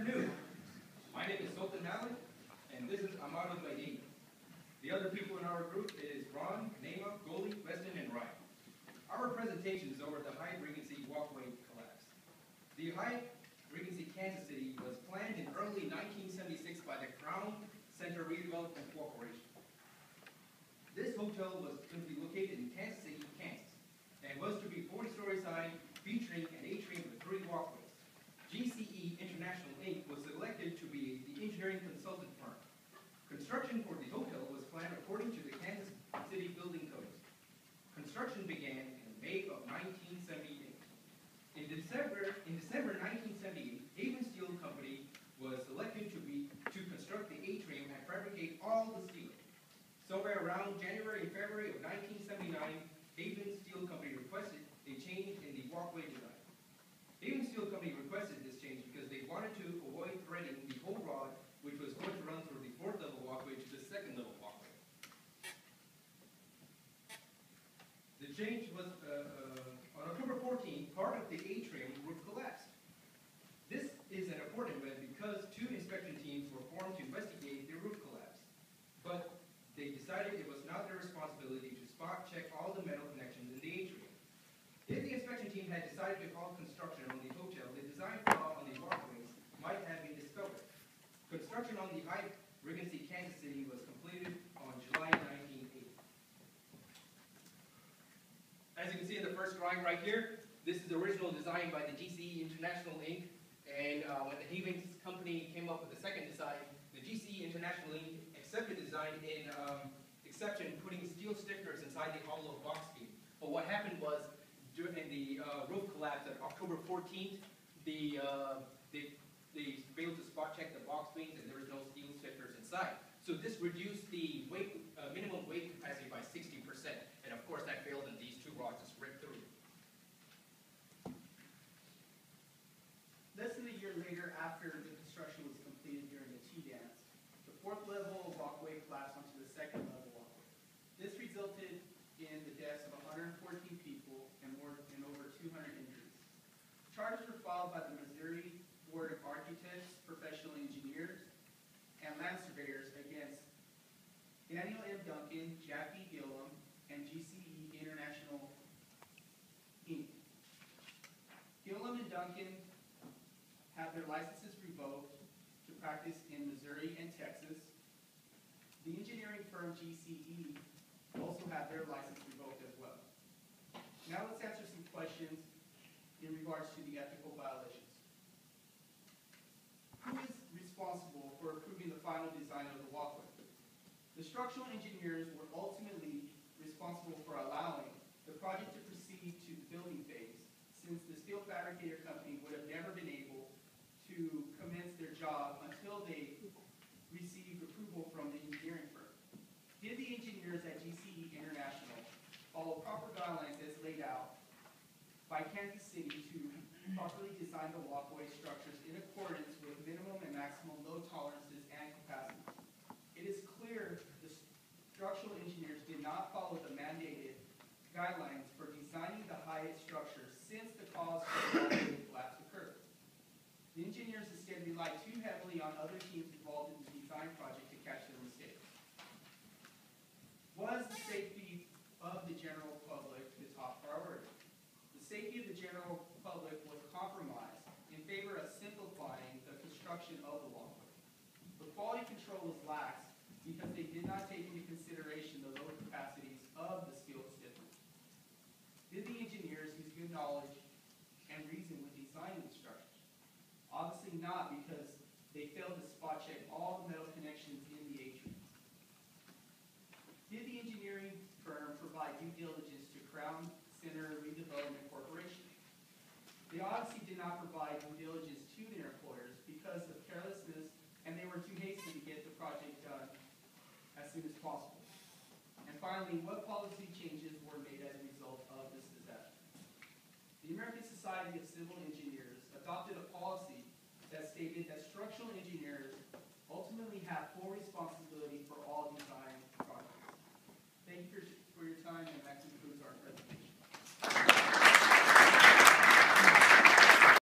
afternoon. My name is Sultan Malik, and this is Ahmad al-Baidi. The other people in our group is Ron, Naima, Goli, Weston, and Ryan. Our presentation is over the Hyatt Regency walkway collapse. The Hyatt Regency Kansas City was planned in early 1976 by the Crown Center Redevelopment Corporation. This hotel was going to be located in Kansas City, Kansas, and was to be 40 stories high, featuring an atrium with 3 walkways. GCE International Inc. was selected to be the engineering consultant firm. Construction for the hotel was planned according to the Kansas City Building Codes. Construction began in May of 1978. In December 1978, Haven Steel Company was selected to construct the atrium and fabricate all the steel. Somewhere around January and February of 1979, Haven Steel Company requested a change in the walkway design. Haven Steel Company requested this change because they wanted to avoid threading the whole rod, which was going to run through the 4th level walkway to the 2nd level walkway. The change was, on October 14, part of the atrium roof collapsed. This is an important event because 2 inspection teams were formed to investigate the roof collapse. But they decided it was not their responsibility to spot check all the metal connections in the atrium. If the inspection team had decided to halt construction on the hotel, the design flaw on the walkways might have been discovered. Construction on the Hyatt Regency Kansas City was completed on July 1980. As you can see in the first drawing right here, this is the original design by the GCE International Inc. And when the Haven Company came up with the second design, the GCE International Inc. accepted the design in exception, putting steel stickers inside the hollow box beam. But what happened was, during the roof collapse on October 14th, they failed to spot check the box beams, and there was no steel stickers inside. So this reduced the weight, minimum weight capacity by 60%. And of course that failed, and these 2 rods just ripped through. Less than a year later, after the construction was completed during the T-dance, the 4th level walkway collapsed onto the 2nd level walkway. This resulted in the deaths of 114 people and over 200 injuries. Charges were filed by the Missouri Board of Architects, Professional Engineers, and Land Surveyors against Daniel M. Duncan, Jackie Gillum, and GCE International Inc. Gillum and Duncan have their licenses revoked to practice in Missouri and Texas. The engineering firm GCE also have their license revoked as well. Now let's answer some questions in regards to the ethical violations. Who is responsible for approving the final design of the walkway? The structural engineers were ultimately responsible for allowing the project to proceed to the building phase, since the steel fabricator company would have never been able to commence their job until they received approval from the engineering firm. Did the engineers at GCE International follow proper guidelines as laid out by Kansas City to properly design the walkway structures in accordance with minimum and maximum load tolerances and capacity? It is clear the structural engineers did not follow the mandated guidelines for designing the Hyatt structure since the cause of the walkway collapse occurred. The engineers instead relied too heavily on other teams involved in the design project to catch their mistakes. Was the safety of the general public the top priority? The safety of the general public was compromised in favor of simplifying the construction of the walkway. The quality control was lax because they did not take into consideration the load capacities of the steel stiffeners. Did the engineers use good knowledge and reason when designing the structures? Obviously not, because they failed to spot check all the metal connections in the atrium. Did the engineering firm provide due diligence to Crown Center Redevelopment Corporation? They obviously did not provide due diligence to their employers because of carelessness, and they were too hasty to get the project done as soon as possible. And finally, what policy changes were made as a result of this disaster? The American Society of Civil Engineers adopted a policy that stated that